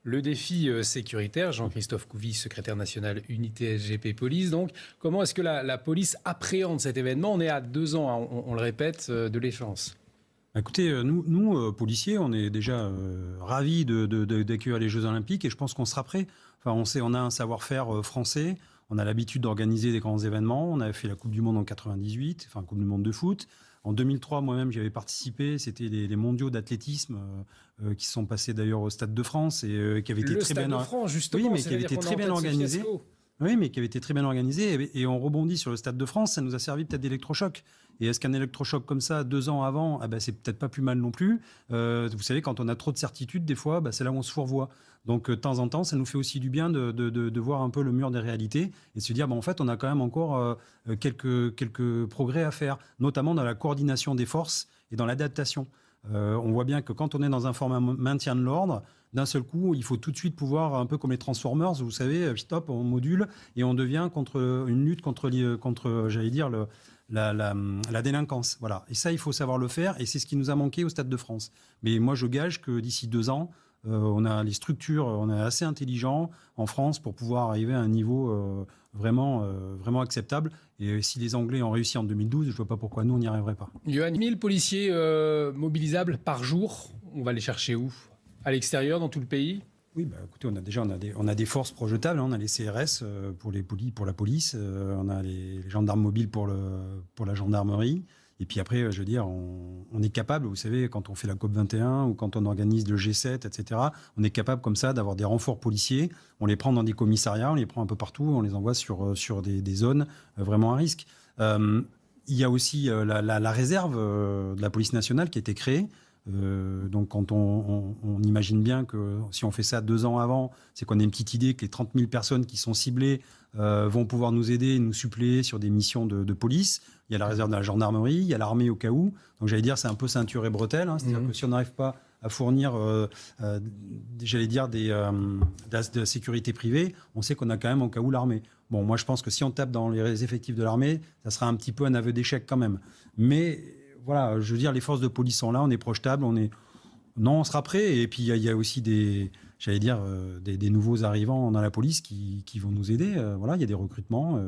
Le défi sécuritaire, Jean-Christophe Couvi, secrétaire national Unité SGP Police. Donc, comment est-ce que la police appréhende cet événement? On est à 2 ans, hein, on le répète, de l'échéance. Écoutez, nous, policiers, on est déjà ravis d'accueillir les Jeux Olympiques et je pense qu'on sera prêts. Enfin, on a un savoir-faire français, on a l'habitude d'organiser des grands événements. On avait fait la Coupe du Monde en 98, enfin Coupe du Monde de foot. En 2003, moi-même, j'y avais participé. C'était les mondiaux d'athlétisme qui se sont passés d'ailleurs au Stade de France et qui avaient été très bien. Le Stade de France, justement, oui, mais qui avaient été très bien organisés. Oui, mais qui avait été très bien organisé. Et on rebondit sur le Stade de France, ça nous a servi peut-être d'électrochoc. Et est-ce qu'un électrochoc comme ça, 2 ans avant, c'est peut-être pas plus mal non plus. Vous savez, quand on a trop de certitudes, des fois, c'est là où on se fourvoie. Donc, de temps en temps, ça nous fait aussi du bien de voir un peu le mur des réalités et de se dire, en fait, on a quand même encore quelques progrès à faire, notamment dans la coordination des forces et dans l'adaptation. On voit bien que quand on est dans un format maintien de l'ordre, d'un seul coup, il faut tout de suite pouvoir, un peu comme les Transformers, vous savez, stop, on module et on devient une lutte contre j'allais dire, la délinquance. Voilà. Et ça, il faut savoir le faire et c'est ce qui nous a manqué au Stade de France. Mais moi, je gage que d'ici 2 ans, on a les structures, on est assez intelligent en France pour pouvoir arriver à un niveau vraiment acceptable. Et si les Anglais ont réussi en 2012, je ne vois pas pourquoi nous, on n'y arriverait pas. Johan, 1000 policiers mobilisables par jour, on va les chercher où? À l'extérieur, dans tout le pays? Oui, écoutez, on a des forces projetables. On a les CRS pour la police, on a les gendarmes mobiles pour la gendarmerie. Et puis après, je veux dire, on est capable, vous savez, quand on fait la COP21 ou quand on organise le G7, etc., on est capable comme ça d'avoir des renforts policiers. On les prend dans des commissariats, on les prend un peu partout, on les envoie sur des zones vraiment à risque. Il y a aussi la réserve de la police nationale qui a été créée. Donc quand on imagine bien que si on fait ça 2 ans avant, c'est qu'on a une petite idée que les 30 000 personnes qui sont ciblées vont pouvoir nous aider et nous suppléer sur des missions de police. Il y a la réserve de la gendarmerie, il y a l'armée au cas où. Donc j'allais dire, c'est un peu ceinture et bretelle. Hein. C'est-à-dire que si on n'arrive pas à fournir, j'allais dire, de la sécurité privée, on sait qu'on a quand même au cas où l'armée. Bon, moi je pense que si on tape dans les effectifs de l'armée, ça sera un petit peu un aveu d'échec quand même. Mais voilà, je veux dire, les forces de police sont là, on est projetable, on sera prêt. Et puis il y a aussi des nouveaux arrivants dans la police qui vont nous aider. Voilà, il y a des recrutements.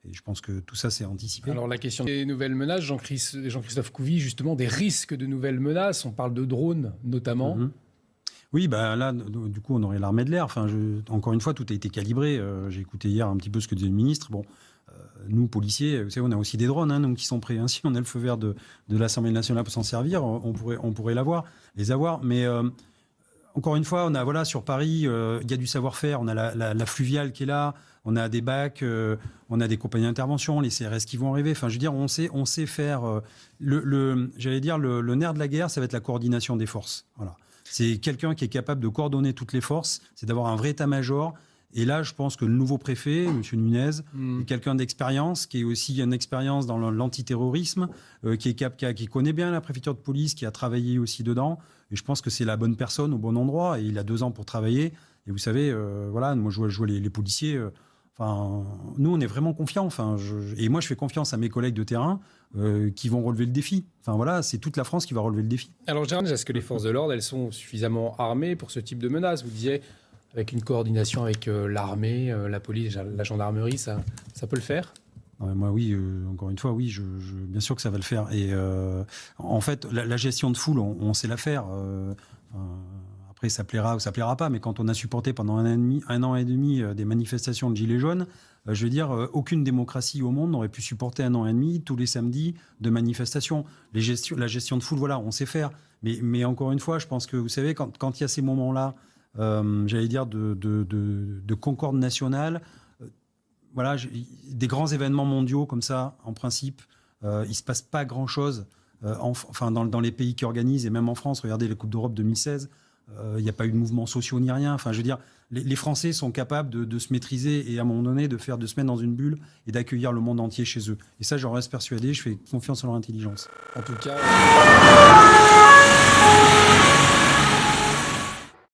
Et je pense que tout ça, c'est anticipé. Alors la question des nouvelles menaces, Jean-Christophe Couvi, justement, des risques de nouvelles menaces. On parle de drones, notamment. Mm-hmm. Oui, là, du coup, on aurait l'armée de l'air. Enfin, encore une fois, tout a été calibré. J'ai écouté hier un petit peu ce que disait le ministre. Bon, nous, policiers, vous savez, on a aussi des drones donc, qui sont prêts. Si on a le feu vert de l'Assemblée nationale pour s'en servir, on pourrait les avoir. Mais encore une fois, sur Paris, il y a du savoir-faire. On a la fluviale qui est là. On a des bacs, on a des compagnies d'intervention, les CRS qui vont arriver. Enfin, je veux dire, on sait faire. J'allais dire, le nerf de la guerre, ça va être la coordination des forces. Voilà. C'est quelqu'un qui est capable de coordonner toutes les forces. C'est d'avoir un vrai état-major. Et là, je pense que le nouveau préfet, M. Nunez, est quelqu'un d'expérience, qui est aussi une expérience dans l'antiterrorisme, qui connaît bien la préfecture de police, qui a travaillé aussi dedans. Et je pense que c'est la bonne personne au bon endroit. Et il a 2 ans pour travailler. Et vous savez, moi, je vois les policiers. Nous, on est vraiment confiants. Et moi, je fais confiance à mes collègues de terrain qui vont relever le défi. C'est toute la France qui va relever le défi. Alors, Gérald, est-ce que les forces de l'ordre, elles sont suffisamment armées pour ce type de menace? Vous disiez, avec une coordination avec l'armée, la police, la gendarmerie, ça peut le faire? Moi, oui, encore une fois, oui, bien sûr que ça va le faire. Et en fait, la gestion de foule, on sait la faire. Après, ça plaira ou ça plaira pas, mais quand on a supporté pendant 1 an et demi des manifestations de Gilets jaunes, je veux dire, aucune démocratie au monde n'aurait pu supporter 1 an et demi, tous les samedis, de manifestations. La gestion de foule, on sait faire. Mais encore une fois, je pense que, vous savez, quand il y a ces moments-là, j'allais dire, de concorde nationale, des grands événements mondiaux comme ça, en principe, il ne se passe pas grand-chose. Dans les pays qui organisent, et même en France, regardez la Coupe d'Europe 2016, il n'y a pas eu de mouvements sociaux ni rien. Je veux dire, les Français sont capables de se maîtriser et à un moment donné de se mettre dans une bulle et d'accueillir le monde entier chez eux. Et ça, j'en reste persuadé, je fais confiance en leur intelligence. En tout cas...